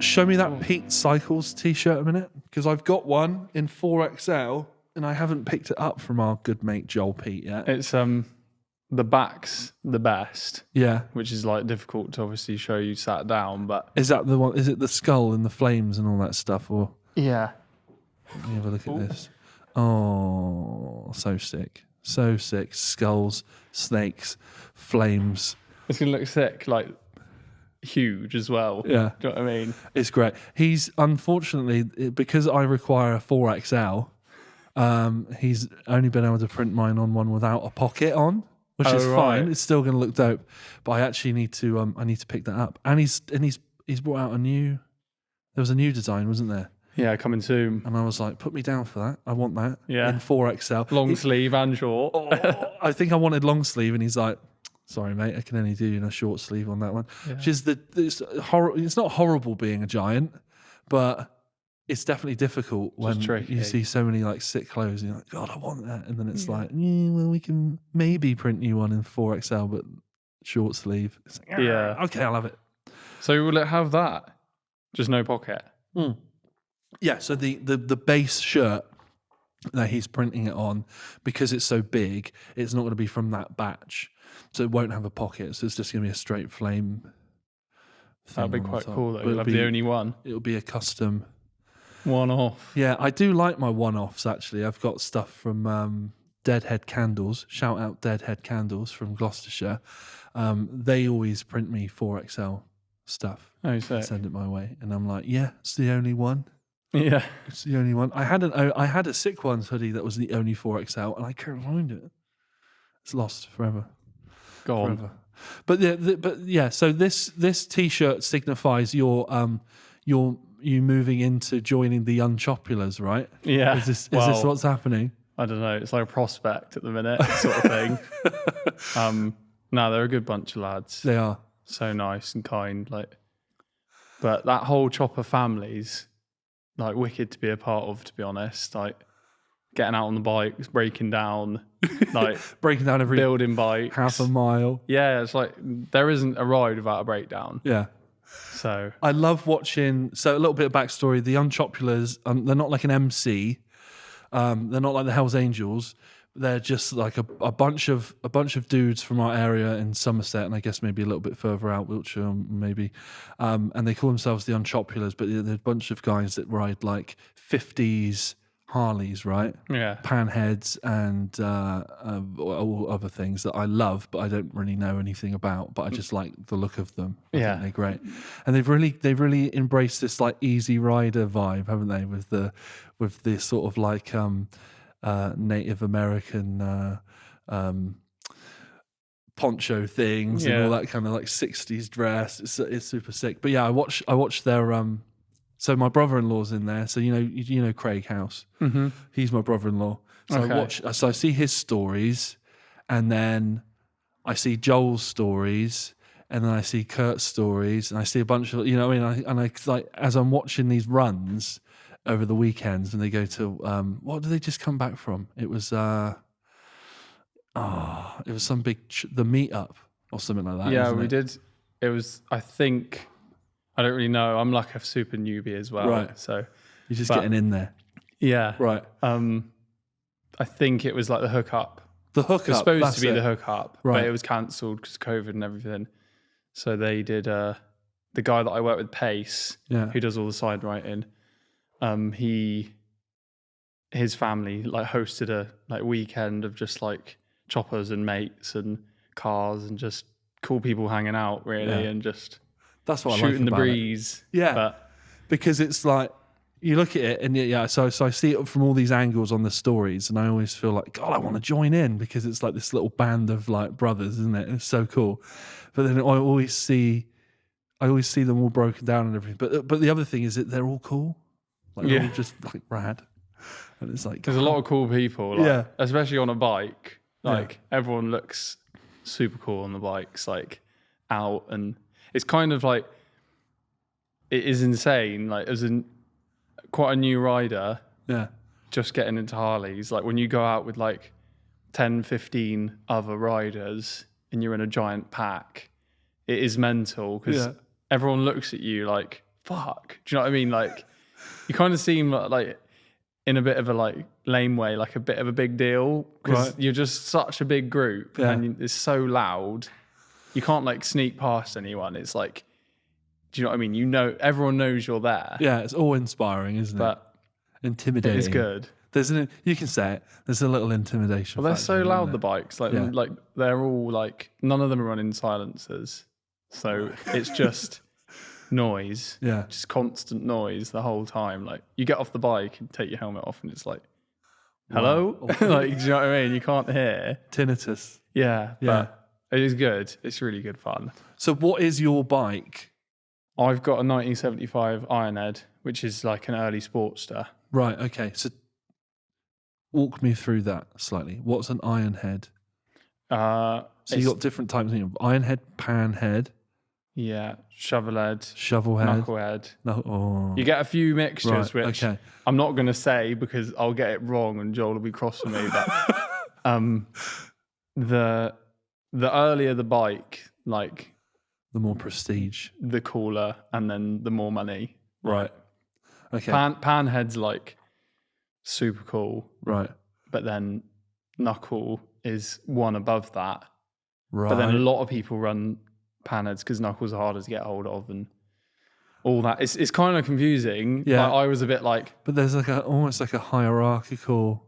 show me that Pete Cycles t-shirt a minute, because I've got one in 4XL and I haven't picked it up from our good mate Joel Pete yet. It's the back's the best. Yeah. Which is like difficult to obviously show you sat down, but Is that the one? Is it the skull and the flames and all that stuff? Or yeah. let me have a look at this. Oh, so sick. So sick. Skulls, snakes, flames. It's gonna look sick, like huge as well. Yeah. Do you know what I mean? It's great. He's unfortunately, because I require a 4XL, he's only been able to print mine on one without a pocket on, which is fine. It's still going to look dope, but I actually need to pick that up. And he's brought out there was a new design, wasn't there? Yeah, coming soon. And I was like, put me down for that. I want that. Yeah. In 4XL. Long sleeve and short. I think I wanted long sleeve, and he's like, sorry, mate, I can only do a short sleeve on that one. Yeah. Which is it's not horrible being a giant, but it's definitely difficult when you see so many like sick clothes and you're like, God, I want that. And then it's like, well, we can maybe print you one in 4XL, but short sleeve. It's like, okay, I'll have it. So will it have that? Just no pocket? Mm. Yeah, so the base shirt that he's printing it on, because it's so big, it's not going to be from that batch. So it won't have a pocket. So it's just going to be a straight flame. That'd be quite cool, though. You'll have the only one. It'll be a custom one-off. Yeah, I do like my one-offs, actually. I've got stuff from Deadhead Candles. Shout out Deadhead Candles from Gloucestershire. They always print me 4XL stuff. Oh, sick. Send it my way. And I'm like, yeah, it's the only one. Yeah. It's the only one. I had a Sick Ones hoodie that was the only 4XL, and I couldn't find it. It's lost forever. Gone. Forever. But yeah. So this T-shirt signifies your you moving into joining the Unchopulars, right? Yeah. Is this what's happening? I don't know. It's like a prospect at the minute, sort of thing. No, they're a good bunch of lads. They are so nice and kind. But that whole Chopper family's like wicked to be a part of. To be honest, like getting out on the bikes, breaking down every building bikes, half a mile. Yeah, it's like there isn't a ride without a breakdown. Yeah. So I love watching. So a little bit of backstory: the Unchopulars, they're not like an MC. They're not like the Hells Angels. They're just like a bunch of dudes from our area in Somerset, and I guess maybe a little bit further out, Wiltshire, maybe. And they call themselves the Unchopulars, but they're a bunch of guys that ride like 50s Harleys, right? Yeah. Panheads and all other things that I love, but I don't really know anything about. But I just like the look of them. I think they're great, and they've really embraced this like easy rider vibe, haven't they? With the sort of like Native American poncho things and all that kind of like 60s dress. It's super sick. But yeah, I watched their so my brother-in-law's in there. So you know Craig House. Mm-hmm. He's my brother-in-law. So I see his stories, and then I see Joel's stories, and then I see Kurt's stories, and I see a bunch of I like as I'm watching these runs over the weekends, and they go to what did they just come back from? It was some big the meetup or something like that. Yeah, we did. It was, I think, I don't really know. I'm like a super newbie as well. Right. So you're just getting in there. Yeah. Right. I think it was like the hookup. The hookup. It was supposed to be the hookup, right. But it was cancelled because COVID and everything. So they did. The guy that I work with, Pace, who does all the side writing. His family like hosted a like weekend of just like choppers and mates and cars and just cool people hanging out really and just that's what shooting I like the about breeze. It. Yeah, because it's like you look at it and so I see it from all these angles on the stories, and I always feel like God, I want to join in because it's like this little band of like brothers, isn't it? It's so cool. But then I always see them all broken down and everything. But the other thing is that they're all cool. Like they're all just like rad. And it's like there's a lot of cool people, especially on a bike. Like everyone looks super cool on the bikes, like out, and it's kind of like it is insane. Like as quite a new rider, just getting into Harleys. Like when you go out with like 10, 15 other riders and you're in a giant pack, it is mental because everyone looks at you like fuck? Do you know what I mean? Like, you kind of seem like in a bit of a like lame way, like a bit of a big deal because you're just such a big group and it's so loud. You can't like sneak past anyone. It's like, do you know what I mean? You know, everyone knows you're there. Yeah, it's all inspiring, isn't it? But intimidating. It's good. You can say it. There's a little intimidation. Well, they're so loud, the bikes. Like they're all like, none of them are running silencers. So it's just noise. Yeah. Just constant noise the whole time. Like you get off the bike and take your helmet off and it's like, hello? Wow. Like, do you know what I mean? You can't hear. Tinnitus. Yeah. But it is good. It's really good fun. So what is your bike? I've got a 1975 Ironhead, which is like an early Sportster. Right, okay. So walk me through that slightly. What's an Ironhead? So you got different types. Ironhead, panhead. Yeah, shovelhead, knucklehead. No, you get a few mixtures, which I'm not going to say because I'll get it wrong and Joel will be cross with me. But the earlier the bike, like the more prestige, the cooler, and then the more money. Right. Okay. Panhead's like super cool. Right. But then knuckle is one above that. Right. But then a lot of people run panheads because knuckles are harder to get hold of and all that. It's kind of confusing. Yeah. Like, I was a bit like... But there's like almost like a hierarchical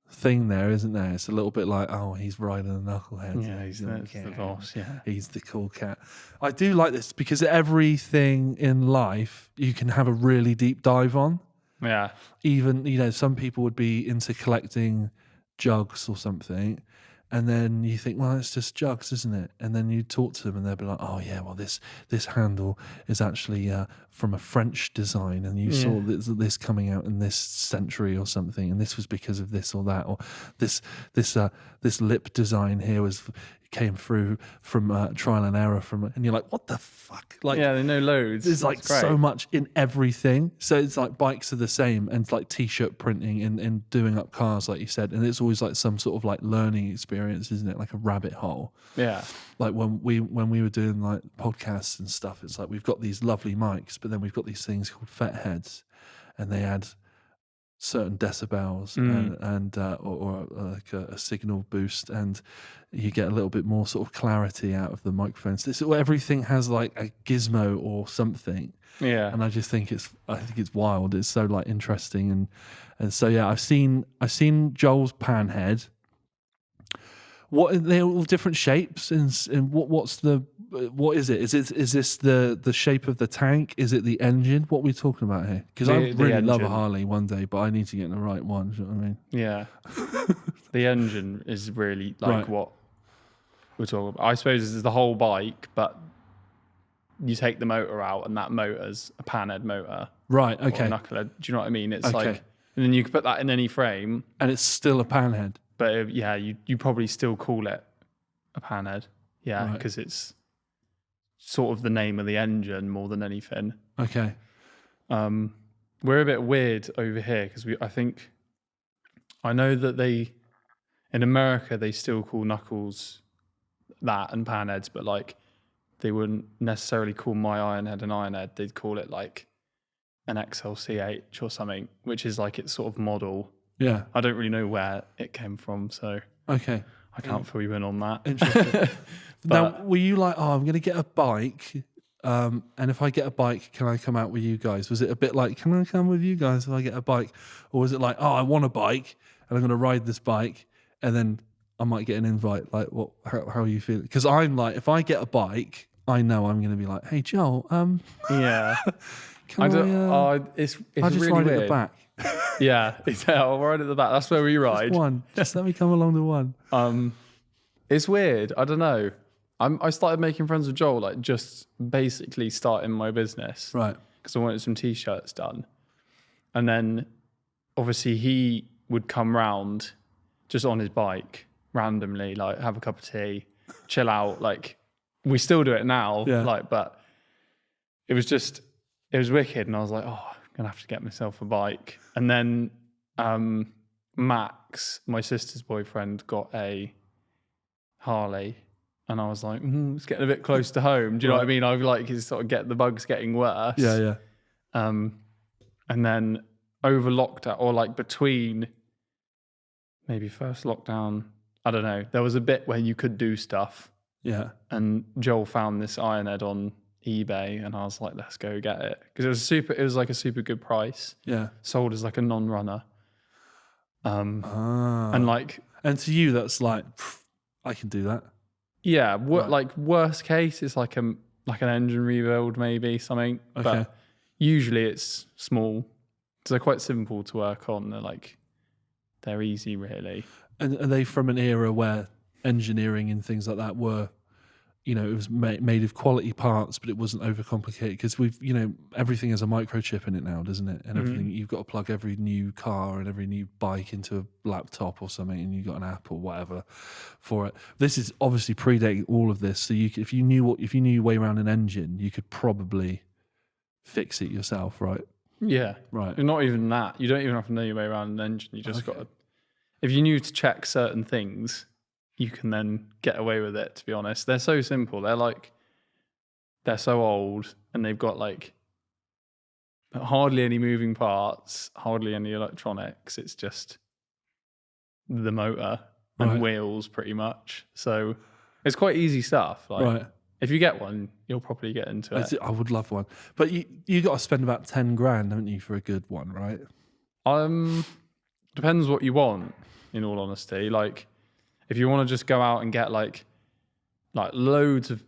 thing there, isn't there? It's a little bit like, oh, he's riding a knucklehead. Yeah, he's the boss, yeah. He's the cool cat. I do like this because everything in life you can have a really deep dive on. Yeah. Even, some people would be into collecting jugs or something. And then you think, well, it's just jugs, isn't it? And then you talk to them and they'll be like, oh, yeah, well, this handle is actually from a French design. And you saw this coming out in this century or something. And this was because of this or that. Or this lip design here came through from trial and error. And you're like, what the fuck? Like, yeah, they know loads. There's like so much in everything. So it's like bikes are the same, and it's like t-shirt printing and doing up cars, like you said. And it's always like some sort of like learning experience, isn't it? Like a rabbit hole. Yeah. Like when we were doing like podcasts and stuff, it's like we've got these lovely mics, but then we've got these things called fet heads, and they add certain decibels and or like a signal boost, and you get a little bit more sort of clarity out of the microphones. Everything has like a gizmo or something. Yeah. And I think it's wild. It's so like interesting and so yeah, I've seen Joel's panhead. They're all different shapes and what is it? Is this the shape of the tank? Is it the engine? What are we talking about here? Because I really love a Harley one day, but I need to get in the right one. Do you know what I mean? Yeah. The engine is really like what we're talking about. I suppose this is the whole bike, but you take the motor out and that motor's a panhead motor. Right, okay. Or a knucklehead. Do you know what I mean? It's like, and then you can put that in any frame. And it's still a panhead. But you probably still call it a panhead. Yeah, because it's sort of the name of the engine more than anything. Okay. We're a bit weird over here because I know that in America they still call knuckles that and panheads, but like they wouldn't necessarily call my Ironhead an Ironhead. They'd call it like an XLCH or something, which is like its sort of model. Yeah. I don't really know where it came from, so okay. I can't fill you in on that. Interesting. Now, were you like, I'm going to get a bike, and if I get a bike, can I come out with you guys? Was it a bit like, can I come with you guys if I get a bike? Or was it like, I want a bike, and I'm going to ride this bike, and then I might get an invite? Like, how are you feeling? Because I'm like, if I get a bike, I know I'm going to be like, hey, Joel, yeah. I'll just really ride weird. at the back. Yeah, I'll ride at the back. That's where we ride. Just one. Just let me come along the one. It's weird. I don't know. I started making friends with Joel, like just basically starting my business. Right. Because I wanted some t-shirts done. And then obviously he would come round just on his bike randomly, like have a cup of tea, chill out. Like we still do it now. Yeah. Like, but it was wicked. And I was like, I'm going to have to get myself a bike. And then Max, my sister's boyfriend, got a Harley. And I was like, it's getting a bit close to home. Do you know what I mean? I was like, it's sort of the bug's getting worse. Yeah, yeah. And then over lockdown, or like between maybe first lockdown, I don't know, there was a bit where you could do stuff. Yeah. And Joel found this iron head on eBay, and I was like, let's go get it. Because it was like a super good price. Yeah. Sold as like a non-runner. And like... And to you, that's like, I can do that. Yeah. Like worst case, it's like an engine rebuild, maybe something. Okay. But usually it's small. So they're quite simple to work on. They're easy, really. And are they from an era where engineering and things like that were, it was made of quality parts, but it wasn't overcomplicated? Because everything has a microchip in it now, doesn't it? And everything, you've got to plug every new car and every new bike into a laptop or something, and you've got an app or whatever for it. This is obviously predating all of this. So if you knew your way around an engine, you could probably fix it yourself, right? Yeah. Right. Not even that. You don't even have to know your way around an engine. You just got to... If you knew to check certain things, you can then get away with it, to be honest. They're so simple. They're so old, and they've got like hardly any moving parts, hardly any electronics. It's just the motor and wheels, pretty much. So it's quite easy stuff. Like, if you get one, you'll probably get into it. I would love one. But you got to spend about 10 grand, haven't you, for a good one, right? Depends what you want, in all honesty. Like, if you want to just go out and get like loads of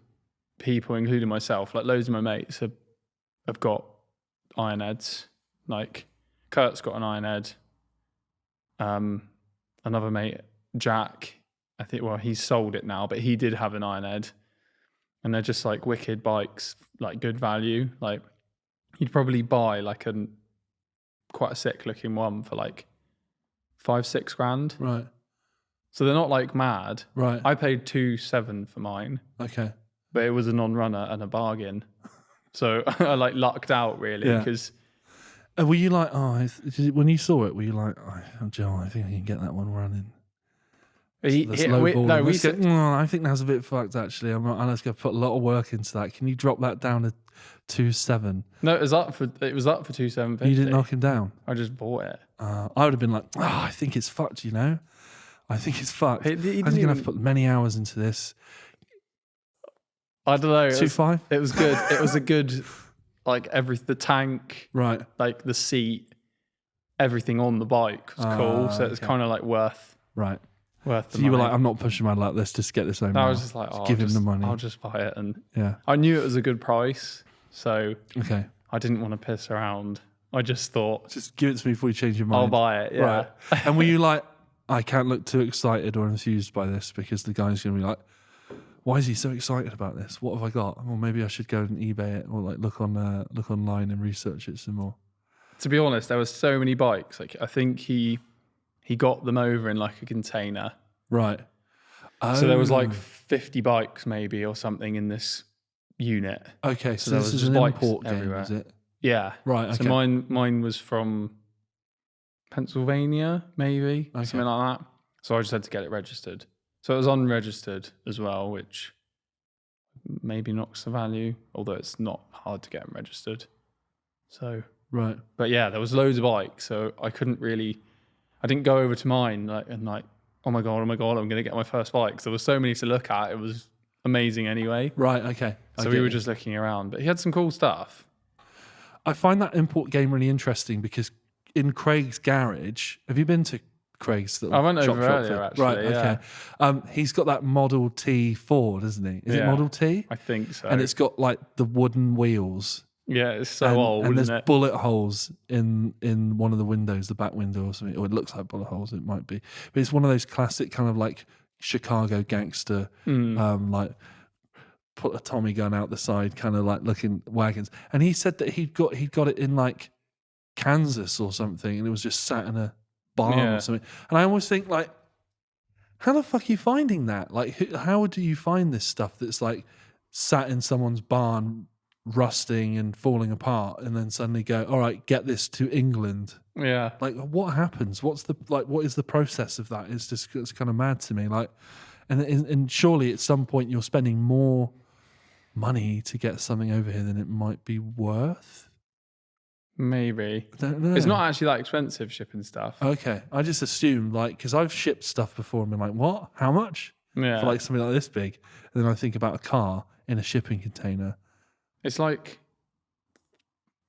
people, including myself, like loads of my mates have got iron heads. Like Kurt's got an iron head. Another mate, Jack, I think, well, he's sold it now, but he did have an iron head. And they're just like wicked bikes, like good value. Like you'd probably buy like quite a sick looking one for like 5-6 grand. Right. So they're not like mad. Right. I paid 2,700 for mine. Okay. But it was a non-runner and a bargain. So I like lucked out really because... Were you like, when you saw it, were you like, Joe, I think I can get that one running? I think that's a bit fucked actually. I'm going to put a lot of work into that. Can you drop that down to 2,700? No, it was up for 2,750. You didn't knock him down? I just bought it. I would have been like, I think it's fucked, I think it's fucked. I'm going to have to put many hours into this. I don't know. 2.5? It was good. It was a good, like the tank, right? Like the seat, everything on the bike was cool. So it's kind of like worth the so money. You were like, I'm not pushing my luck. Let's just get this home. I was just like, give him the money. I'll just buy it, and I knew it was a good price, so I didn't want to piss around. I just thought, just give it to me before you change your mind. I'll buy it. Yeah. Right. And were you like, I can't look too excited or enthused by this because the guy's going to be like, why is he so excited about this? What have I got? Well, maybe I should go and eBay it or like look online and research it some more. To be honest, there were so many bikes. Like I think he got them over in like a container. Right. So there was like 50 bikes maybe or something in this unit. Okay, so this is an import game, is it? Yeah. Right, okay. So mine was from Pennsylvania, maybe, something like that. So I just had to get it registered. So it was unregistered as well, which maybe knocks the value, although it's not hard to get them registered. So right. But yeah, there was loads of bikes, so I didn't go over to mine and oh my god, I'm going to get my first bike. Because there were so many to look at. It was amazing anyway. Right, okay. So we were just looking around, but he had some cool stuff. I find that import game really interesting because in Craig's garage, have you been to Craig's? I went over earlier, actually. Right, okay. He's got that Model T Ford, isn't he? Is it Model T? I think so. And it's got like the wooden wheels. Yeah, it's so old, and isn't there's it? bullet holes in one of the windows, the back window or something. Or it looks like bullet holes, it might be. But it's one of those classic kind of like Chicago gangster, like put a Tommy gun out the side, kind of like looking wagons. And he said that he'd got it in like Kansas or something, and it was just sat in a barn or something. And I always think like, how the fuck are you finding that? Like, how do you find this stuff that's like sat in someone's barn, rusting and falling apart, and then suddenly go, all right, get this to England? Yeah. Like, what happens? What is the process of that? It's kind of mad to me. Like, and surely at some point you're spending more money to get something over here than it might be worth. Maybe. I don't know. It's not actually that expensive shipping stuff. Okay. I just assumed, like, because I've shipped stuff before and been like, what? How much? Yeah. For like something like this big. And then I think about a car in a shipping container. It's like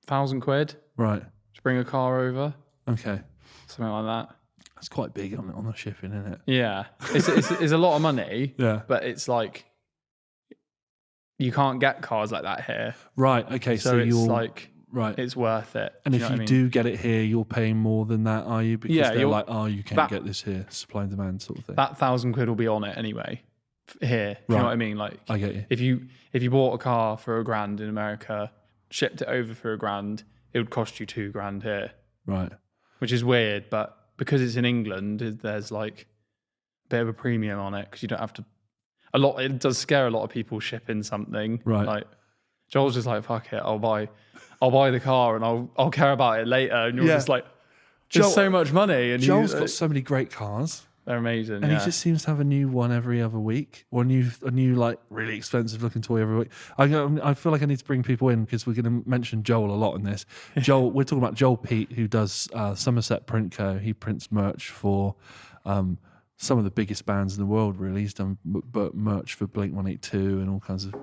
£1,000 Right. to bring a car over. Okay. Something like that. That's quite big on the shipping, isn't it? Yeah. It's a lot of money. Yeah. But it's like, you can't get cars like that here. Right. Okay. So it's like, right. it's worth it. And if you do get it here, you're paying more than that, are you? Because they're like, oh, you can't get this here. Supply and demand sort of thing. That £1,000 will be on it anyway. Here. Do you know what I mean? Like, I get you. If you bought a car for £1,000 in America, shipped it over for £1,000, it would cost you £2,000 here. Right. Which is weird, but because it's in England, there's like a bit of a premium on it because you don't have to. It does scare a lot of people shipping something. Right. Like Joel's just like, fuck it, I'll buy the car and I'll care about it later. And you're just like, there's so much money. And Joel's got so many great cars. They're amazing. And he just seems to have a new one every other week, or a new like really expensive looking toy every week. I feel like I need to bring people in because we're going to mention Joel a lot in this. Joel, we're talking about Joel Pete, who does Somerset Print Co. He prints merch for some of the biggest bands in the world, really. He's done merch for Blink-182 and all kinds of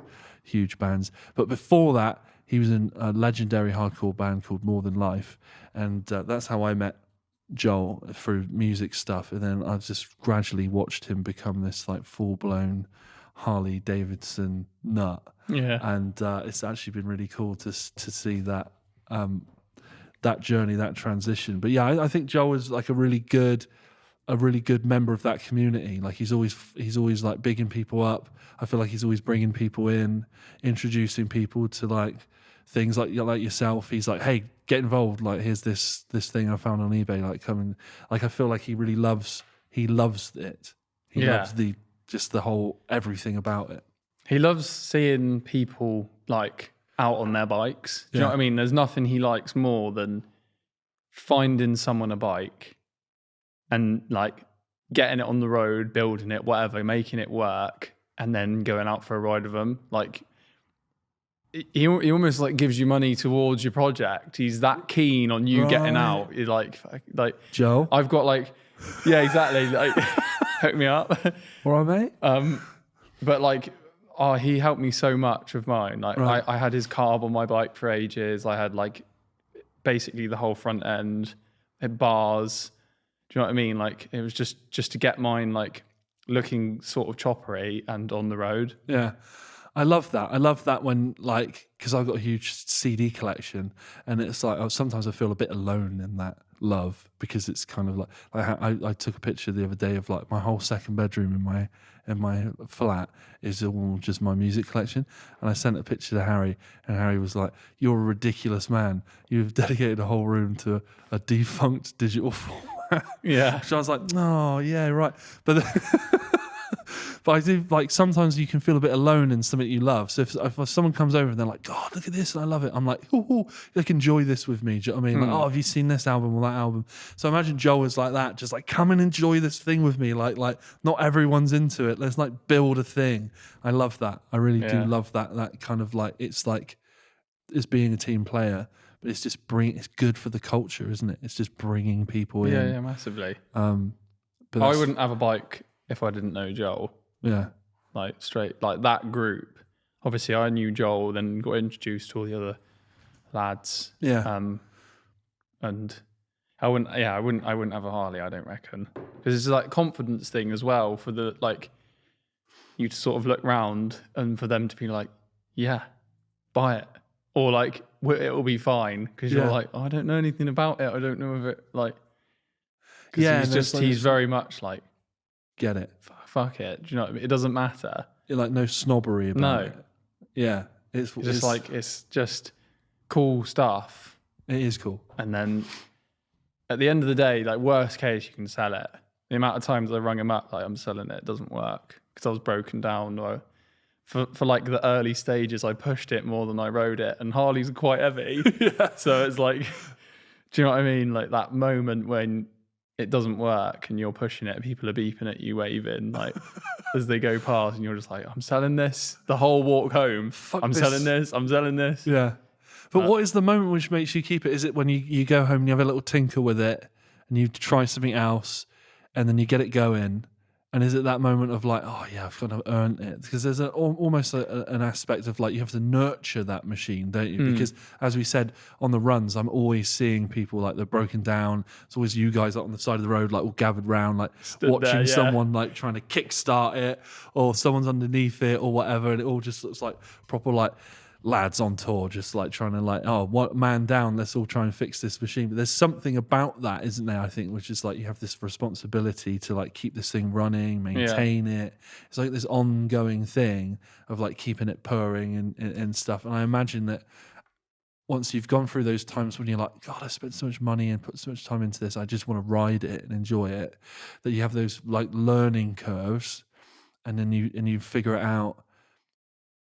huge bands. But before that, he was in a legendary hardcore band called More Than Life. And that's how I met Joel, through music stuff. And then I've just gradually watched him become this like full-blown Harley Davidson nut. Yeah. And it's actually been really cool to see that that journey, that transition. But yeah, I think Joel is like a really good member of that community. Like he's always like bigging people up. I feel like he's always bringing people in, introducing people to like things like yourself. He's like, hey, get involved. Like, here's this thing I found on eBay. Like, come and like, I feel like he really loves it. He loves the whole everything about it. He loves seeing people like out on their bikes. Do you know what I mean? There's nothing he likes more than finding someone a bike and like getting it on the road, building it, whatever, making it work, and then going out for a ride with them. Like, he almost like gives you money towards your project. He's that keen on you getting out. He's like Joe, I've got like, yeah, exactly. Like, hook me up. All right, mate. But like, he helped me so much with mine. Like, I had his carb on my bike for ages. I had like basically the whole front end, had bars. Do you know what I mean? Like, it was just to get mine like looking sort of choppery and on the road. Yeah. I love that. I love that when, like, because I've got a huge CD collection, and it's like sometimes I feel a bit alone in that love, because it's kind of like I took a picture the other day of like my whole second bedroom in my flat is all just my music collection, and I sent a picture to Harry, and Harry was like, "You're a ridiculous man. You've dedicated a whole room to a defunct digital format." Yeah. So I was like, "Oh yeah, right," but. But I do, like, sometimes you can feel a bit alone in something you love. So if someone comes over and they're like, God, look at this, and I love it, I'm like, oh, like, enjoy this with me. Do you know what I mean? Like, oh, have you seen this album or that album? So imagine Joel is like that, just like, come and enjoy this thing with me. Like not everyone's into it. Let's like build a thing. I love that. I really do love that kind of like, it's being a team player, but it's just it's good for the culture, isn't it? It's just bringing people in. Yeah, massively. But I wouldn't have a bike if I didn't know Joel. Yeah. Like, straight, like that group. Obviously, I knew Joel, then got introduced to all the other lads. Yeah. And I wouldn't have a Harley, I don't reckon. Because it's like confidence thing as well for the, like, you to sort of look round and for them to be like, yeah, buy it. Or like, it'll be fine. Because you're like, oh, I don't know anything about it. I don't know if it, like, because he's very much like, get it. Fuck it. Do you know what I mean? It doesn't matter. Like, no snobbery about it. Yeah. It's just cool stuff. It is cool. And then at the end of the day, like, worst case, you can sell it. The amount of times I rung him up, like, I'm selling it, doesn't work because I was broken down. Or for like the early stages, I pushed it more than I rode it, and Harleys are quite heavy. So it's like, do you know what I mean? Like that moment when it doesn't work and you're pushing it, people are beeping at you, waving like as they go past, and you're just like, I'm selling this the whole walk home. I'm selling this. Yeah. But what is the moment which makes you keep it? Is it when you go home and you have a little tinker with it and you try something else and then you get it going? And is it that moment of like, oh yeah, I've kind of earned it? Because there's almost an aspect of like you have to nurture that machine, don't you? Because as we said on the runs, I'm always seeing people like they're broken down. It's always you guys on the side of the road, like all gathered round, like watching someone like trying to kickstart it, or someone's underneath it, or whatever, and it all just looks like proper like lads on tour, just like trying to like, oh, one man down, let's all try and fix this machine. But there's something about that, isn't there? I think, which is like you have this responsibility to like keep this thing running, maintain it. It's like this ongoing thing of like keeping it purring and stuff. And I imagine that once you've gone through those times when you're like, God, I spent so much money and put so much time into this, I just want to ride it and enjoy it, that you have those like learning curves, and then you figure it out.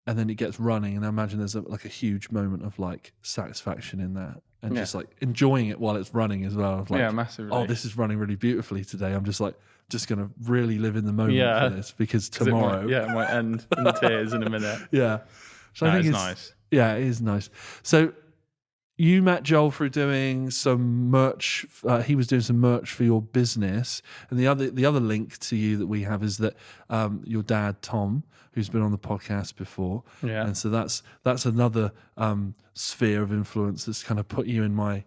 And then it gets running, and I imagine there's like a huge moment of like satisfaction in that, and just like enjoying it while it's running as well. Like, massively. Oh, this is running really beautifully today. I'm just gonna really live in the moment for this, because tomorrow, it might end in tears in a minute. Yeah, so I think it's nice. Yeah, it is nice. So you met Joel through doing some merch. He was doing some merch for your business, and the other link to you that we have is that your dad Tom, who's been on the podcast before, and so that's another sphere of influence that's kind of put you in my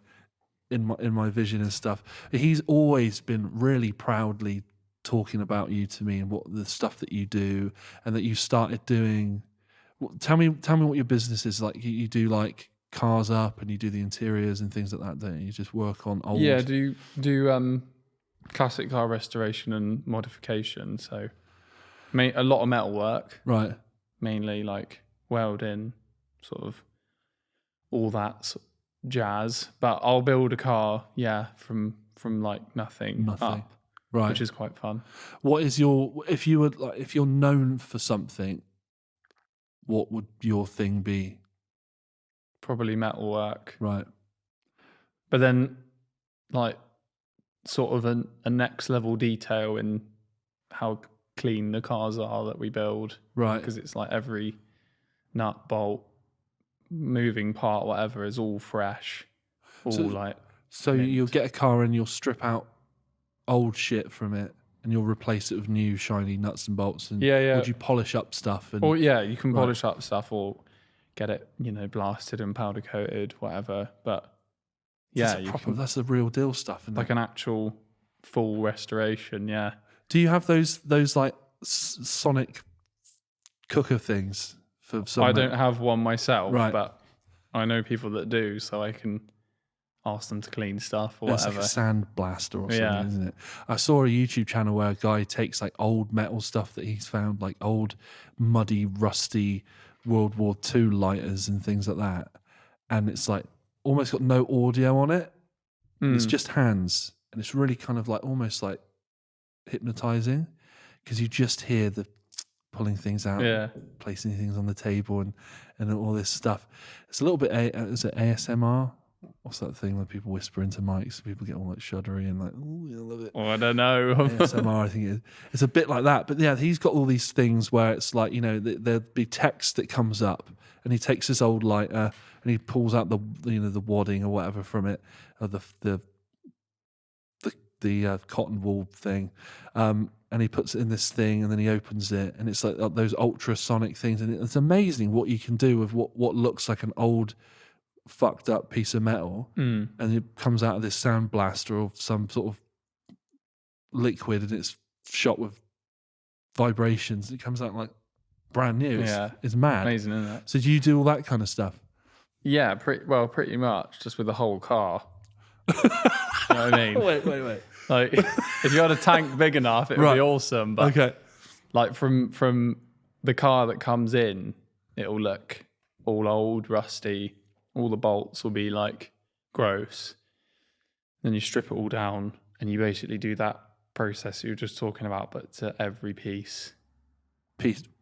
vision and stuff. He's always been really proudly talking about you to me and what the stuff that you do, and that you started doing. Tell me what your business is like. You do like cars up, and you do the interiors and things like that, don't you? You just work on old... Yeah, do classic car restoration and modification. So a lot of metalwork. Right. Mainly like welding, sort of all that sort of jazz. But I'll build a car, from like nothing up. Right. Which is quite fun. What is if you're known for something, what would your thing be? Probably metalwork. Right. But then like sort of a next level detail in how clean the cars are that we build. Right. Because it's like every nut, bolt, moving part, whatever, is all fresh. So you'll get a car and you'll strip out old shit from it, and you'll replace it with new shiny nuts and bolts. And would you polish up stuff? You can polish up stuff, or get it, blasted and powder coated, whatever. But that's the real deal stuff, isn't like it? An actual full restoration. Yeah. Do you have those like sonic cooker things for some? I don't have one myself, but I know people that do, so I can ask them to clean stuff or whatever. It's like a sand blaster or something, isn't it? I saw a YouTube channel where a guy takes like old metal stuff that he's found, like old muddy, rusty World War II lighters and things like that, and it's like almost got no audio on it. It's just hands, and it's really kind of like almost like hypnotizing, because you just hear the pulling things out, placing things on the table, and all this stuff. It's a little bit is it ASMR? What's that thing when people whisper into mics? People get all like shuddery and like, oh, I love it. Oh, I don't know. ASMR, I think it's a bit like that. But yeah, he's got all these things where it's like, there'd be text that comes up, and he takes this old lighter and he pulls out the wadding or whatever from it, or the cotton wool thing, and he puts it in this thing, and then he opens it, and it's like those ultrasonic things, and it's amazing what you can do with what looks like an old fucked up piece of metal, and it comes out of this sound blaster or some sort of liquid, and it's shot with vibrations. It comes out like brand new. It's mad. Amazing, isn't it? So do you do all that kind of stuff? Yeah, pretty much, just with the whole car. You know what I mean? Wait. Like, if you had a tank big enough, it would be awesome. But like from the car that comes in, it'll look all old, rusty. All the bolts will be like gross. Then you strip it all down, and you basically do that process you were just talking about, but to every piece.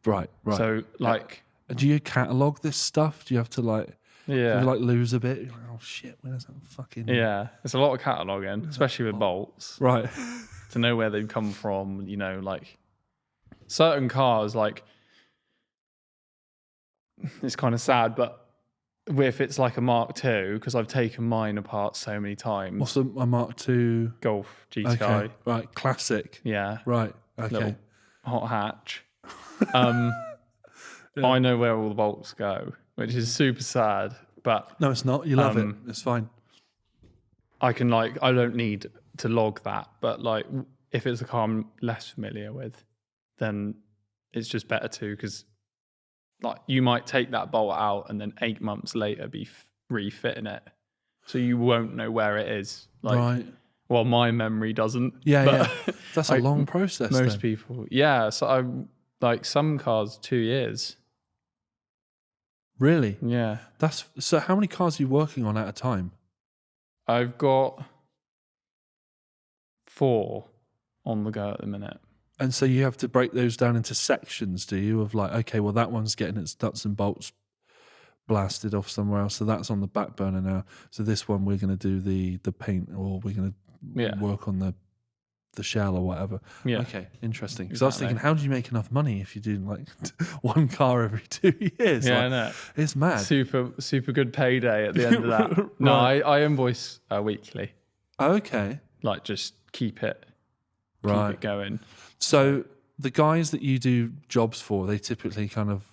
Right. So like, do you catalog this stuff? Do you have to like? Yeah. Do you like lose a bit? You're like, oh shit, where's that fucking... Yeah, it's a lot of cataloguing, especially with bolts. Right. To know where they've come from, like certain cars, like, it's kind of sad, but if it's like a Mark II, because I've taken mine apart so many times. What's a Mark II? Golf GTI. Okay. Right, classic. Yeah. Right, okay. Little hot hatch. I know where all the bolts go, which is super sad. But no, it's not. You love it. It's fine. I don't need to log that. But like, if it's a car I'm less familiar with, then it's just better to, because like you might take that bolt out and then 8 months later be refitting it, so you won't know where it is. Like, right. Well, my memory doesn't. Yeah, but yeah. That's a long process. Most people, yeah. So I'm like some cars 2 years. Really? Yeah. So. How many cars are you working on at a time? I've got 4 on the go at the minute. And so you have to break those down into sections, do you? Of like, okay, well, that one's getting its nuts and bolts blasted off somewhere else, so that's on the back burner now. So this one we're going to do the paint, or we're going to work on the shell or whatever. Yeah. Okay, interesting. Because I was thinking, how do you make enough money if you do like one car every 2 years? Yeah, like, I know. It's mad. Super good payday at the end of that. Right. No, I invoice weekly. Okay. Like just keep it going. So the guys that you do jobs for, they typically kind of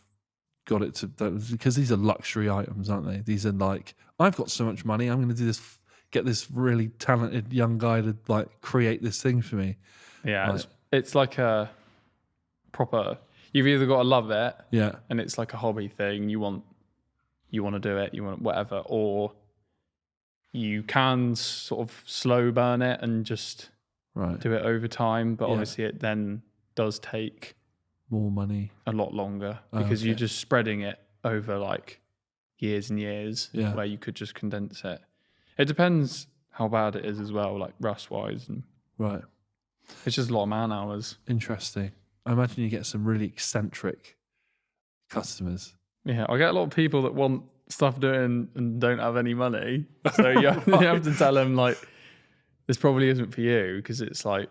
got it to, because these are luxury items, aren't they? These are like, I've got so much money, I'm going to do this, get this really talented young guy to like create this thing for me. Yeah, like, it's like a proper, you've either got to love it, yeah, and it's like a hobby thing, you want to do it, you want whatever, or you can sort of slow burn it and just do it over time, but obviously it then does take more money, a lot longer, because you're just spreading it over like years and years, where you could just condense it. It depends how bad it is as well, like rust wise, and it's just a lot of man hours. Interesting. I imagine you get some really eccentric customers. Yeah, I get a lot of people that want stuff doing and don't have any money, so you have to tell them like, this probably isn't for you, because it's like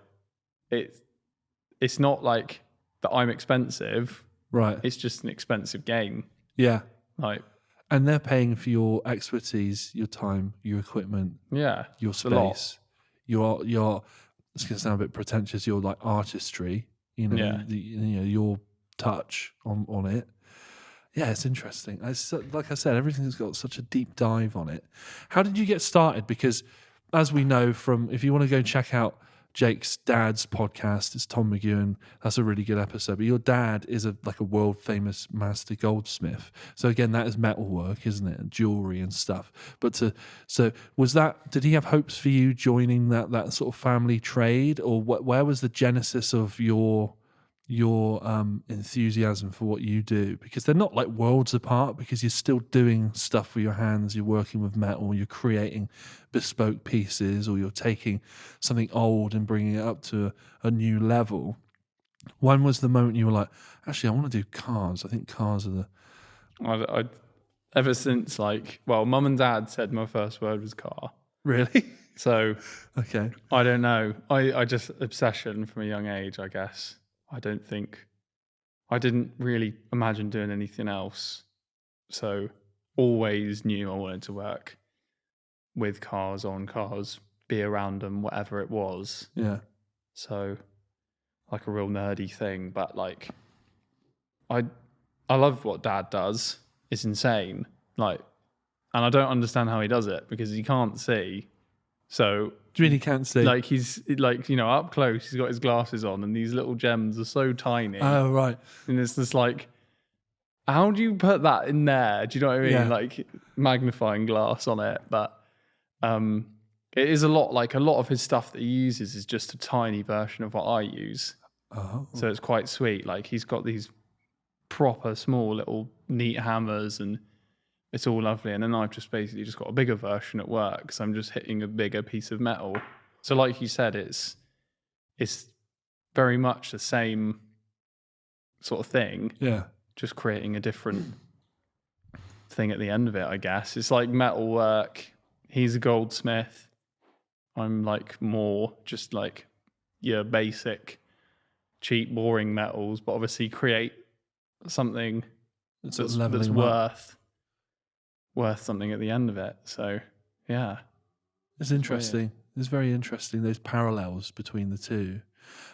it's not like that I'm expensive. Right. It's just an expensive game. Yeah. Like, and they're paying for your expertise, your time, your equipment, your space, your it's going to sound a bit pretentious, your like artistry, your touch on it. Yeah, it's interesting. Like I said, everything's got such a deep dive on it. How did you get started? Because as we know from, if you want to go check out Jake's dad's podcast, it's Tom McEwan. That's a really good episode. But your dad is a world famous master goldsmith. So again, that is metalwork, isn't it? And jewelry and stuff. But did he have hopes for you joining that sort of family trade, or where was the genesis of your enthusiasm for what you do? Because they're not like worlds apart, because you're still doing stuff with your hands, you're working with metal, you're creating bespoke pieces, or you're taking something old and bringing it up to a new level. When was the moment you were like, actually, I want to do cars? I think cars are I ever since, like, well, mum and dad said my first word was car. Really? So, okay. I don't know. I just obsession from a young age, I guess. I didn't really imagine doing anything else. So always knew I wanted to work with cars, on cars, be around them, whatever it was. Yeah. So like a real nerdy thing, but like I love what dad does. It's insane. Like, and I don't understand how he does it, because he can't see. So do you mean he can't see? Like, he's like, up close, he's got his glasses on, and these little gems are so tiny. Oh, right. And it's just like, how do you put that in there? Do you know what I mean? Yeah. Like magnifying glass on it. But it is a lot of his stuff that he uses is just a tiny version of what I use. Oh. So it's quite sweet. Like, he's got these proper small little neat hammers, and it's all lovely. And then I've just basically just got a bigger version at work, because I'm just hitting a bigger piece of metal. So like you said, it's very much the same sort of thing. Yeah. Just creating a different thing at the end of it, I guess. It's like metalwork. He's a goldsmith. I'm like more just like your basic, cheap, boring metals, but obviously create something that's worth worth something at the end of it. So yeah, it's interesting. It's very interesting, those parallels between the two.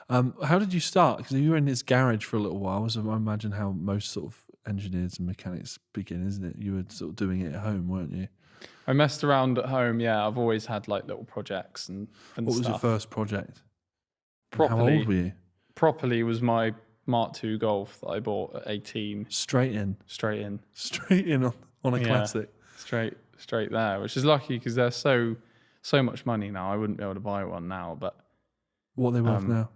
How did you start? Because you were in this garage for a little while. So I imagine how most sort of engineers and mechanics begin, isn't it? You were sort of doing it at home, weren't you? I messed around at home. Yeah, I've always had like little projects and What was stuff. your first project? Properly, how old were you? Properly was my Mark II Golf that I bought at 18. Straight in on a classic. Straight there, which is lucky because they're so much money now. I wouldn't be able to buy one now, but what are they worth now?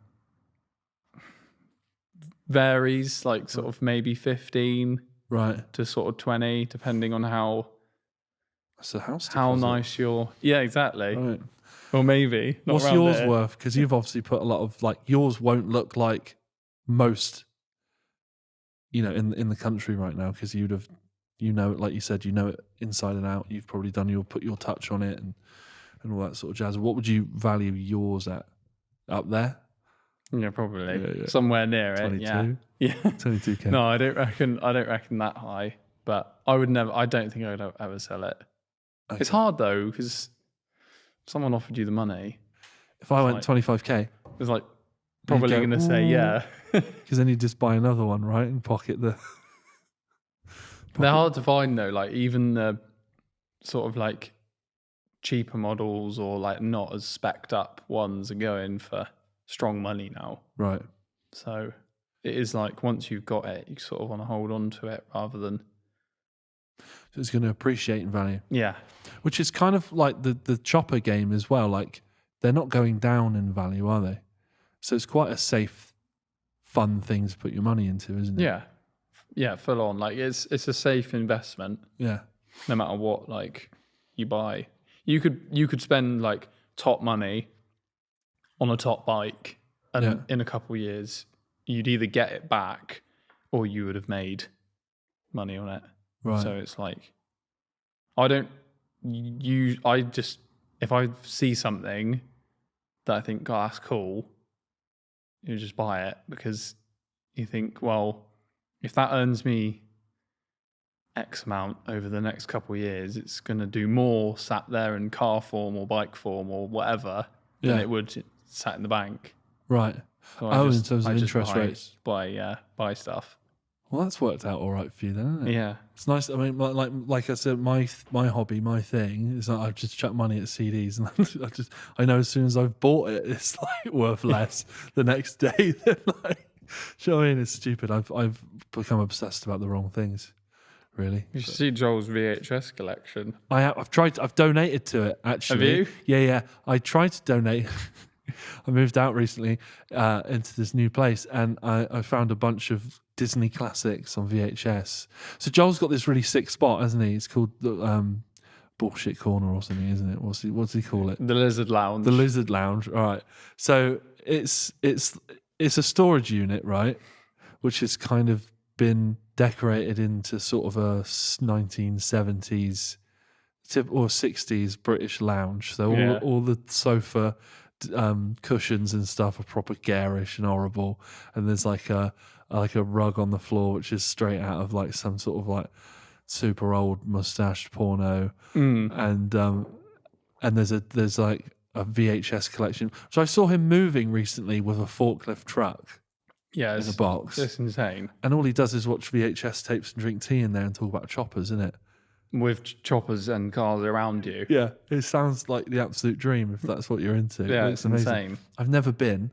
Varies, like sort of maybe 15 right to sort of 20, depending on how nice your exactly. Right. Or maybe not. What's yours worth? Because you've obviously put a lot of like yours won't look like most, in the country right now, because you'd have, like you said, it inside and out. You've probably put your touch on it and all that sort of jazz. What would you value yours at? Up there? Yeah, probably somewhere near 22? it. Yeah, 22K. No, I don't reckon that high. But I would never. I don't think I would ever sell it. Okay. It's hard though because someone offered you the money. If I went 25K, it's like probably going to say yeah. Because then you just buy another one, right, and pocket the. They're hard to find though. Like even the sort of like cheaper models or like not as specced up ones are going for strong money now. Right. So it is like once you've got it, you sort of want to hold on to it rather than. So it's going to appreciate in value. Yeah. Which is kind of like the chopper game as well. Like they're not going down in value, are they? So it's quite a safe, fun thing to put your money into, isn't it? Yeah. Yeah, full on. Like it's a safe investment. Yeah. No matter what like you buy. You could spend like top money on a top bike and in a couple of years you'd either get it back or you would have made money on it. Right. So it's like if I see something that I think, oh, that's cool, you just buy it because you think, well, if that earns me X amount over the next couple of years, it's going to do more sat there in car form or bike form or whatever than it would sat in the bank. Right. So in terms of interest rates. Buy stuff. Well, that's worked out all right for you then, isn't it? Yeah. It's nice. I mean, like I said, my hobby, my thing is that I've just chucked money at CDs, and I know as soon as I've bought it, it's like worth less the next day. Than like, you know what I mean? It's stupid. I've become obsessed about the wrong things. Really. You should see Joel's VHS collection. I've donated to it, actually. Have you? Yeah. I tried to donate. I moved out recently into this new place, and I found a bunch of Disney classics on VHS. So Joel's got this really sick spot, hasn't he? It's called the Bullshit Corner or something, isn't it? What's he call it? The Lizard Lounge. The Lizard Lounge, right. So it's a storage unit, right? Which has kind of been decorated into sort of a 1970s or 60s British lounge. So all the sofa cushions and stuff are proper garish and horrible, and there's like a rug on the floor which is straight out of like some sort of like super old mustached porno, and there's like a VHS collection. So I saw him moving recently with a forklift truck. Yeah, in a box. It's insane. And all he does is watch VHS tapes and drink tea in there and talk about choppers, isn't it? With choppers and cars around you. Yeah, it sounds like the absolute dream if that's what you're into. Yeah, it's insane. I've never been.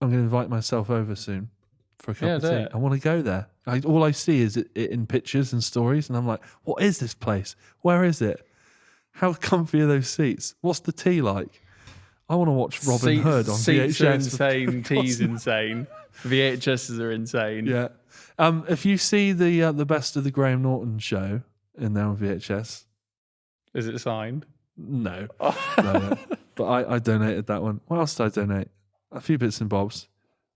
I'm going to invite myself over soon for a cup of tea. I want to go there. All I see is it in pictures and stories, and I'm like, what is this place? Where is it? How comfy are those seats? What's the tea like? I want to watch Robin Hood on VHS. Seats are insane. Tea's insane. VHSs are insane. Yeah. If you see the best of the Graham Norton show in there on VHS, is it signed? No. No. But I donated that one. What else did I donate? A few bits and bobs.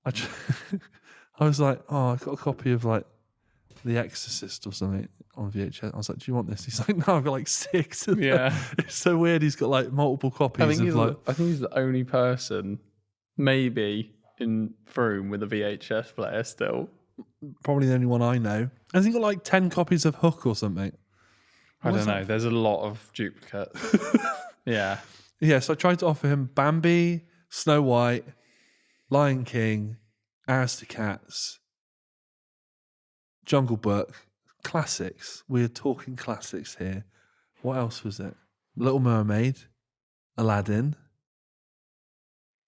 I was like, oh, I got a copy of like The Exorcist or something on VHS. I was like, do you want this? He's like, no, I've got like 6. Yeah. It's so weird. He's got like multiple copies. I think he's the only person, maybe, in Frome with a VHS player still. Probably the only one I know. Has he got like 10 copies of Hook or something? I don't know. There's a lot of duplicates. Yeah. Yeah, so I tried to offer him Bambi, Snow White, Lion King, Aristocats, Jungle Book, classics. We're talking classics here. What else was it? Little Mermaid, Aladdin,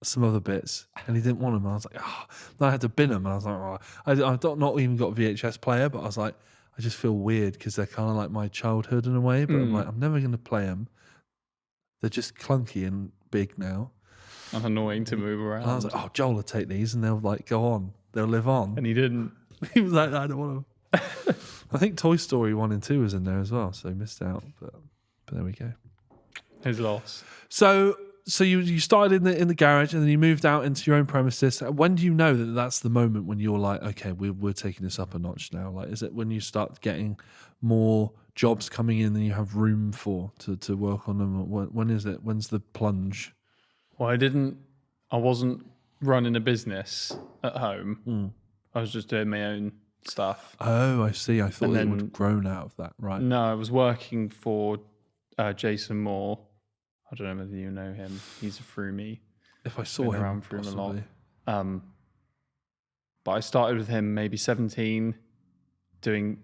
some other bits, and he didn't want them. I was like, oh. Then I had to bin them, and I was like, oh. I've not even got a VHS player, but I was like, I just feel weird because they're kind of like my childhood in a way. But I'm like, I'm never going to play them. They're just clunky and big now. And annoying to move around. And I was like, oh, Joel will take these, and they'll like go on. They'll live on. And he didn't. He was like, I don't want them. I think Toy Story 1 and 2 was in there as well, so he missed out. But there we go. His loss. So you started in the garage, and then you moved out into your own premises. When do you know that that's the moment when you're like, okay, we're taking this up a notch now? Like, is it when you start getting more jobs coming in than you have room for to work on them? When is it? When's the plunge? Well, I wasn't running a business at home. I was just doing my own stuff. Oh, I see. I thought it would have grown out of that, right? No, I was working for Jason Moore. I don't know whether you know him. He's a Froomey. If I saw him, around Froome possibly. a lot. But I started with him maybe 17, doing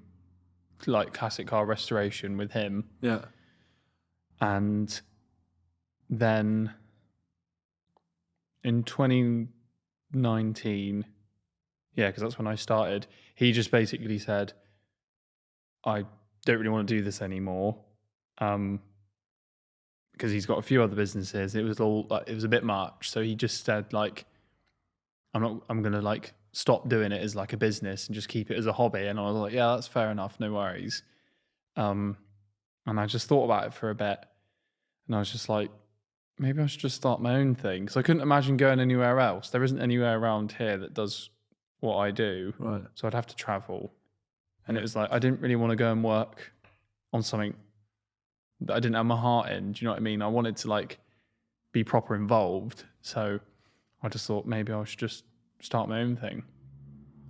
like classic car restoration with him. Yeah. And then in 2019, yeah, because that's when I started, he just basically said, I don't really want to do this anymore. Because he's got a few other businesses. It was all like, it was a bit much. So he just said like, I'm going to like stop doing it as like a business and just keep it as a hobby. And I was like, yeah, that's fair enough. No worries. And I just thought about it for a bit, and I was just like, maybe I should just start my own thing. Because I couldn't imagine going anywhere else. There isn't anywhere around here that does what I do. Right. So I'd have to travel. And it was like, I didn't really want to go and work on something that I didn't have my heart in. Do you know what I mean? I wanted to like be proper involved. So I just thought maybe I should just start my own thing.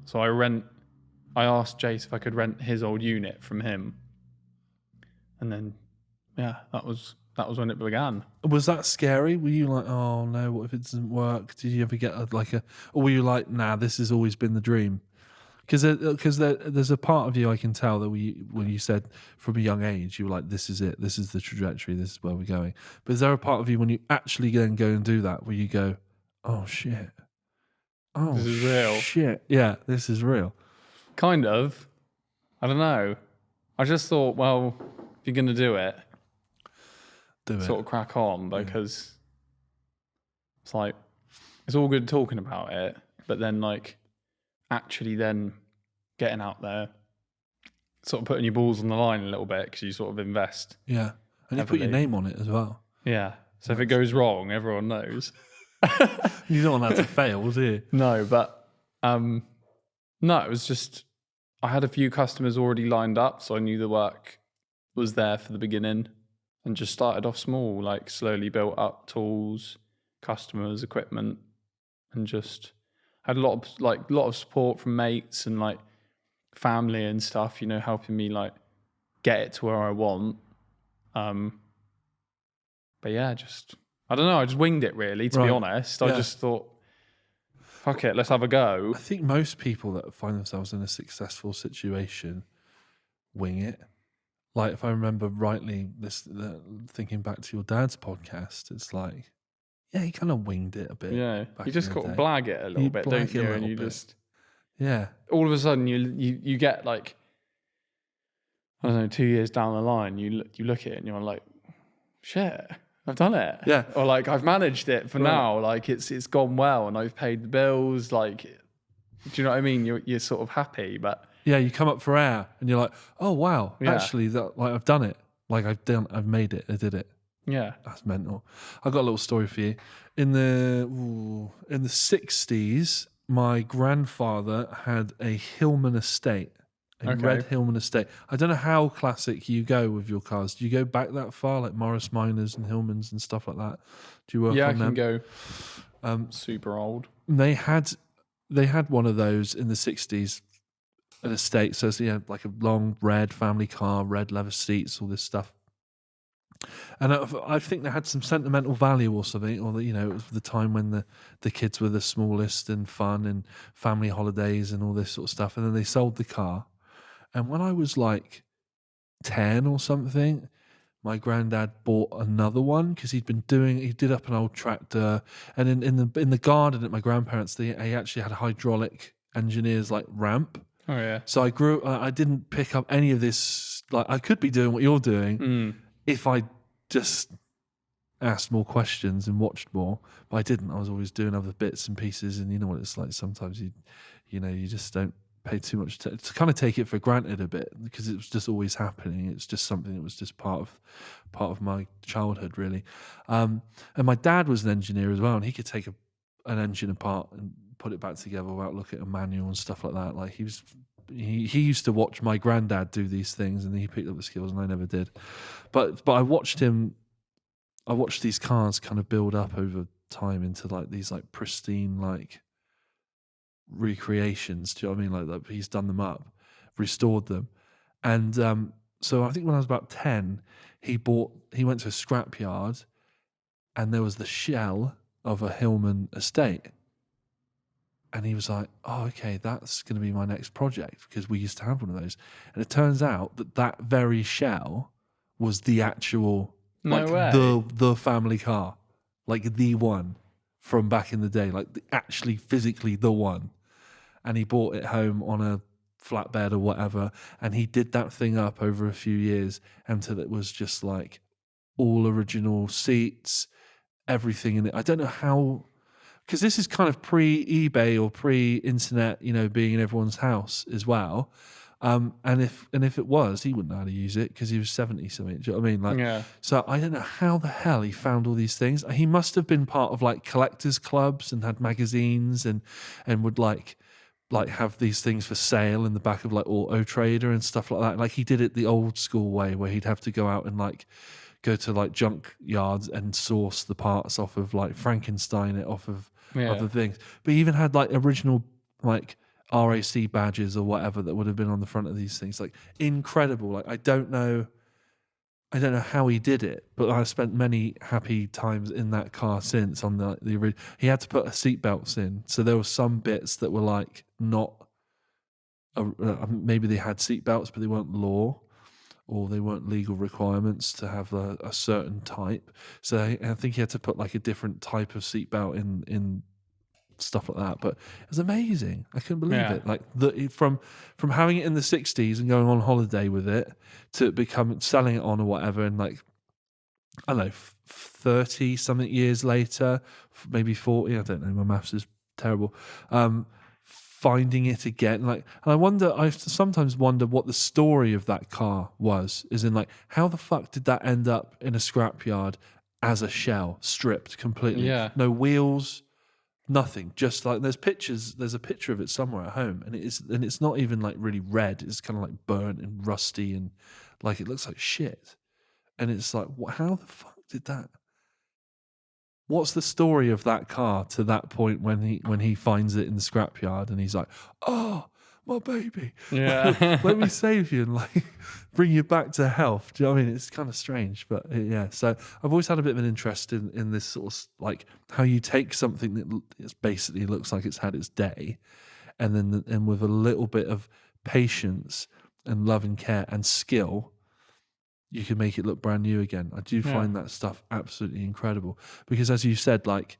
So I asked Jace if I could rent his old unit from him. And then, yeah, that was when it began. Was that scary? Were you like, oh no, what if it doesn't work? Did you ever get or were you like, nah, this has always been the dream? Because there's a part of you I can tell that when you said from a young age, you were like, this is it, this is the trajectory, this is where we're going. But is there a part of you when you actually then go and do that where you go, oh shit, oh this is real, shit, yeah, this is real? Kind of. I don't know. I just thought, well, if you're gonna do it, sort of crack on, because it's like it's all good talking about it, but then like actually then getting out there, sort of putting your balls on the line a little bit, because you sort of invest. Yeah, and you put your name on it as well. Yeah, so if it goes wrong, everyone knows. You don't want that to fail, do you? No, but no, it was just I had a few customers already lined up, so I knew the work was there for the beginning, and just started off small, like slowly built up tools, customers, equipment, and just had a lot of support from mates and like family and stuff, you know, helping me like get it to where I want. But yeah, I don't know, I just winged it really, to be honest. I just thought, fuck it, let's have a go. I think most people that find themselves in a successful situation wing it. Like, if I remember rightly, thinking back to your dad's podcast, it's like, yeah, he kind of winged it a bit. Yeah, you just got to blag it a little bit, don't you? And you just, yeah. All of a sudden, you get like, I don't know, 2 years down the line, you look at it and you're like, shit, I've done it. Yeah. Or like, I've managed it for now. Like, it's gone well, and I've paid the bills. Like, do you know what I mean? You're sort of happy, but yeah, you come up for air and you're like, oh wow, actually, I've done it. Like I've made it. I did it. Yeah, that's mental. I've got a little story for you. In the 60s, my grandfather had a Hillman estate, red Hillman estate. I don't know how classic you go with your cars. Do you go back that far, like Morris Minors and Hillmans and stuff like that? Do you work on them? Yeah, I can go super old. They had one of those in the 60s. an estate. So it's like a long red family car, red leather seats, all this stuff. And I think they had some sentimental value or something, or it was the time when the kids were the smallest and fun and family holidays and all this sort of stuff. And then they sold the car. And when I was like 10 or something, my granddad bought another one because he did up an old tractor, and in the garden at my grandparents, he actually had a hydraulic engineer's like ramp. Oh yeah. So I didn't pick up any of this. Like I could be doing what you're doing if I just asked more questions and watched more, but I didn't. I was always doing other bits and pieces, and you know what it's like. Sometimes you just don't pay too much to kind of take it for granted a bit because it was just always happening. It's just something that was just part of my childhood, really. And my dad was an engineer as well, and he could take an engine apart and put it back together without looking at a manual and stuff like that. Like he used to watch my granddad do these things, and he picked up the skills, and I never did. But I watched him. I watched these cars kind of build up over time into like these like pristine like recreations. Do you know what I mean? Like he's done them up, restored them, and so I think when I was about 10, he went to a scrapyard, and there was the shell of a Hillman estate. And he was like, oh, okay, that's going to be my next project because we used to have one of those. And it turns out that very shell was the actual, the family car, like the one from back in the day, like actually physically the one. And he brought it home on a flatbed or whatever. And he did that thing up over a few years until it was just like all original seats, everything in it. I don't know how... Because this is kind of pre-eBay or pre-internet, being in everyone's house as well. And if it was, he wouldn't know how to use it because he was 70 something. Do you know what I mean? Yeah. So I don't know how the hell he found all these things. He must have been part of like collectors clubs and had magazines and would like have these things for sale in the back of like Auto Trader and stuff like that. Like he did it the old school way where he'd have to go out and like go to like junk yards and source the parts off of like Frankenstein it off of other things. But he even had like original like RAC badges or whatever that would have been on the front of these things. Like incredible. Like I don't know how he did it, but I spent many happy times in that car since on the original. He had to put seatbelts in, so there were some bits that were like not. Maybe they had seatbelts, but they weren't law, or they weren't legal requirements to have a certain type. So I think he had to put like a different type of seatbelt in stuff like that. But it was amazing. I couldn't believe it. Like from having it in the 60s and going on holiday with it to selling it on or whatever, and like I don't know, 30 something years later, maybe 40. I don't know. My maths is terrible. Finding it again, and I sometimes wonder what the story of that car was. Is in like, how the fuck did that end up in a scrapyard as a shell, stripped completely? Yeah. No wheels, nothing. Just like there's a picture of it somewhere at home, and it's not even like really red. It's kind of like burnt and rusty, and like it looks like shit. And it's like, how the fuck did that? What's the story of that car to that point when he finds it in the scrapyard and he's like, oh, my baby, let me save you and like bring you back to health. Do you know what I mean? It's kind of strange, but yeah. So I've always had a bit of an interest in this sort of like how you take something that basically looks like it's had its day, and with a little bit of patience and love and care and skill, you can make it look brand new again. I do find that stuff absolutely incredible because, as you said, like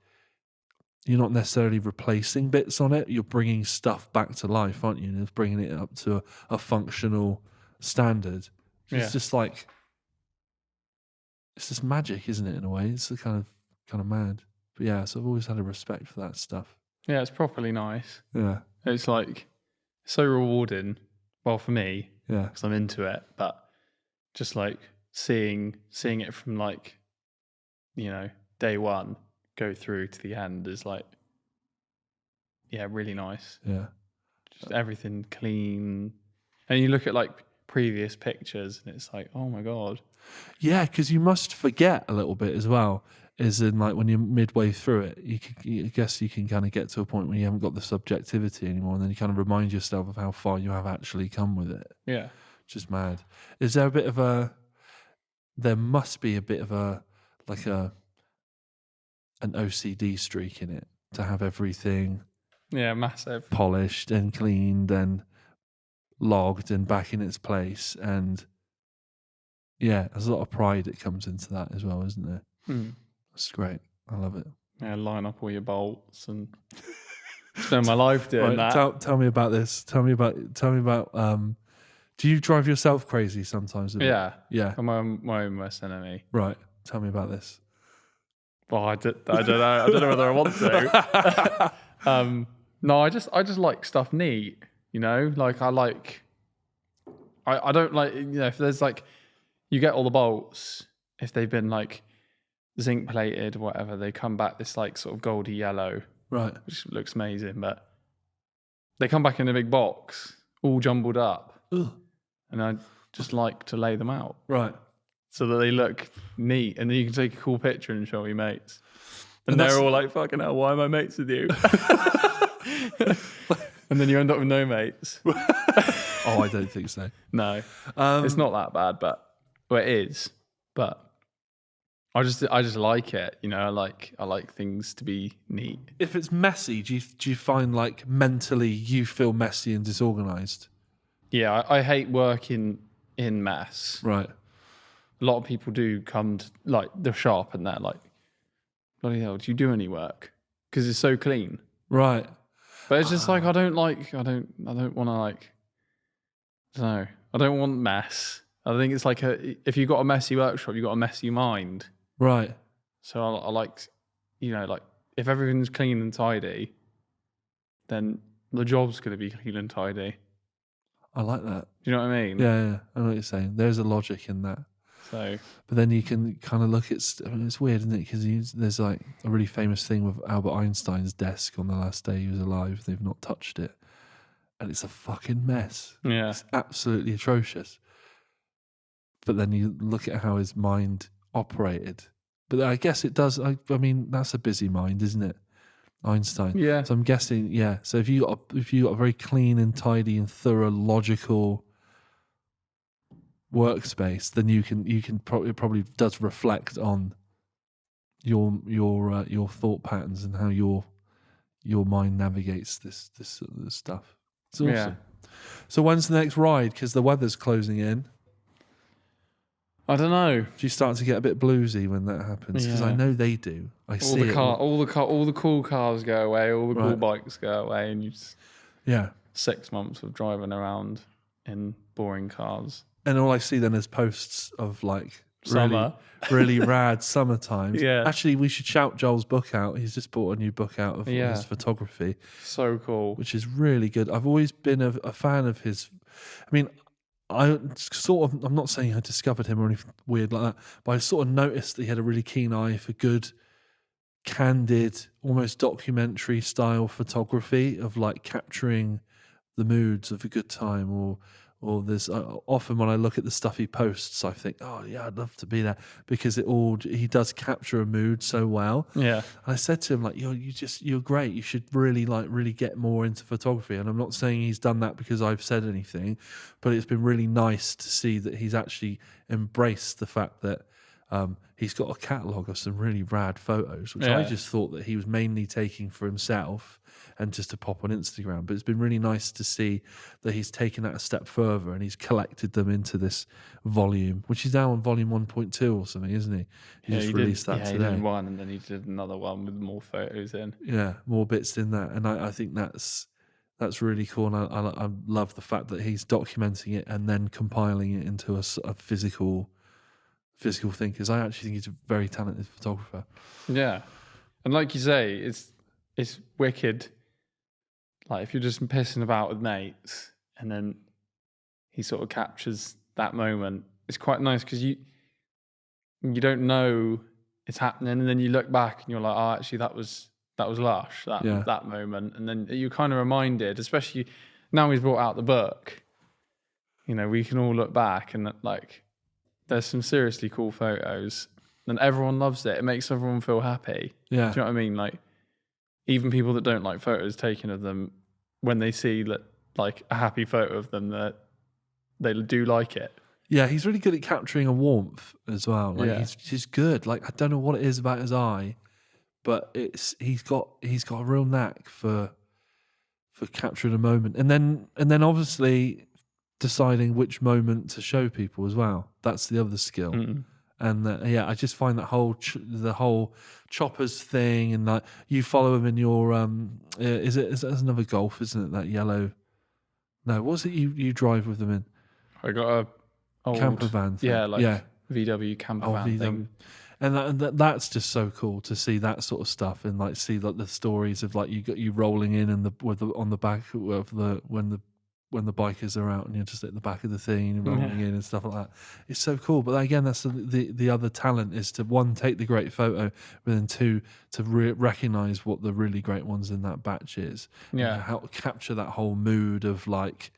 you're not necessarily replacing bits on it. You're bringing stuff back to life, aren't you? And it's bringing it up to a functional standard. It's just like, it's just magic, isn't it? In a way, it's kind of mad. But yeah, so I've always had a respect for that stuff. Yeah, it's properly nice. Yeah, it's like so rewarding. Well, for me, because I'm into it, but. Just like seeing it from like, day one go through to the end is like, really nice. Yeah. Just everything clean. And you look at like previous pictures and it's like, oh my God. Yeah, because you must forget a little bit as well. is in like when you're midway through it, I guess you can kind of get to a point where you haven't got the subjectivity anymore, and then you kind of remind yourself of how far you have actually come with it. Yeah. Just mad. Is there a bit of a? There must be a bit of a like an OCD streak in it to have everything massive, polished and cleaned and logged and back in its place, and yeah, there's a lot of pride that comes into that as well, isn't there? It's great. I love it. Yeah, line up all your bolts and spend my life doing that. Tell me about this. Tell me about. Do you drive yourself crazy sometimes? Yeah. Yeah. I'm my own worst enemy. Right. Tell me about this. Well, I don't know. I don't know whether I want to. No, I just like stuff neat. You know, like I don't like, if there's like, you get all the bolts, if they've been like zinc plated or whatever, they come back this like sort of goldy yellow, right? Which looks amazing, but they come back in a big box, all jumbled up. Ugh. And I just like to lay them out. Right. So that they look neat, and then you can take a cool picture and show your mates. And they're all like, fucking hell, why am I mates with you? And then you end up with no mates. Oh, I don't think so. No. It's not that bad, well, it is. But I just like it. You know, I like things to be neat. If it's messy, do you find like mentally you feel messy and disorganized? Yeah, I hate working in mess. Right. A lot of people do come to like the shop and they're like, bloody hell, do you do any work? Because it's so clean. Right. But it's just like I don't want to like, I don't know. I don't want mess. I think it's like if you've got a messy workshop, you've got a messy mind. Right. So I like, like if everything's clean and tidy, then the job's going to be clean and tidy. I like that. Do you know what I mean? Yeah. I know what you're saying. There's a logic in that. So, but then you can kind of look at. It's weird, isn't it? Because there's like a really famous thing with Albert Einstein's desk on the last day he was alive. They've not touched it, and it's a fucking mess. Yeah, it's absolutely atrocious. But then you look at how his mind operated. But I guess it does. I mean, that's a busy mind, isn't it? Einstein. Yeah. So I'm guessing. Yeah. So if you got a very clean and tidy and thorough, logical workspace, then you can probably does reflect on your thought patterns and how your mind navigates this stuff. It's awesome. Yeah. So when's the next ride? Because the weather's closing in. I don't know. Do you start to get a bit bluesy when that happens? Because I know they do. All the cool cars go away, all the cool bikes go away, and you just 6 months of driving around in boring cars. And all I see then is posts of like summer, really rad summer times. Yeah. Actually, we should shout Joel's book out. He's just bought a new book out of his photography. So cool. Which is really good. I've always been a fan of his. I mean, I'm not saying I discovered him or anything weird like that, but I sort of noticed that he had a really keen eye for good, candid, almost documentary style photography of like capturing the moods of a good time or there's often when I look at the stuff he posts, I think, oh yeah, I'd love to be there because he does capture a mood so well. Yeah. And I said to him like, you're great. You should really get more into photography. And I'm not saying he's done that because I've said anything, but it's been really nice to see that he's actually embraced the fact that he's got a catalogue of some really rad photos, which I just thought that he was mainly taking for himself and just to pop on Instagram. But it's been really nice to see that he's taken that a step further and he's collected them into this volume, which is now on volume 1.2 or something, isn't he? He released that today. He did one and then he did another one with more photos in. Yeah, more bits in that. And I think that's really cool. And I love the fact that he's documenting it and then compiling it into a physical thing, because I actually think he's a very talented photographer. Yeah. And like you say, it's wicked. Like if you're just pissing about with mates and then he sort of captures that moment, it's quite nice because you don't know it's happening, and then you look back and you're like, oh, actually that was lush, that moment. And then you're kind of reminded, especially now he's brought out the book, we can all look back and like there's some seriously cool photos. and everyone loves it. It makes everyone feel happy. Yeah. Do you know what I mean? Like, even people that don't like photos taken of them, when they see that, like, a happy photo of them, that they do like it. Yeah, he's really good at capturing a warmth as well. Like he's good. Like, I don't know what it is about his eye, but he's got a real knack for capturing a moment, and then obviously deciding which moment to show people as well. That's the other skill. And I just find that the whole choppers thing, and like you follow him in your is that another Golf, isn't it? That yellow. No, what's it you drive with them in? I got a old camper van thing. VW camper van thing. And that's just so cool to see that sort of stuff, and like see like the stories of like you rolling in and on the back of when the bikers are out and you're just at the back of the thing and rolling in and stuff like that. It's so cool. But again, that's the other talent, is to, one, take the great photo, but then two, to recognize what the really great ones in that batch is. Yeah. And help capture that whole mood of like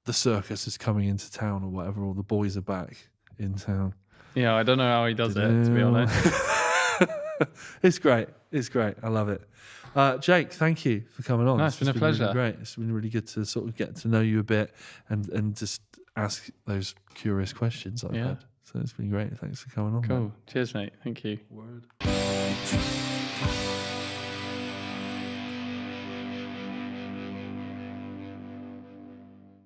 the circus is coming into town or whatever, or the boys are back in town. Yeah, I don't know how he does it, to be honest. It's great. It's great. I love it. Jake, thank you for coming on. No, it's been a pleasure. Really great. It's been really good to sort of get to know you a bit and just ask those curious questions I've had. So it's been great. Thanks for coming on. Cool. Mate. Cheers, mate. Thank you. Word.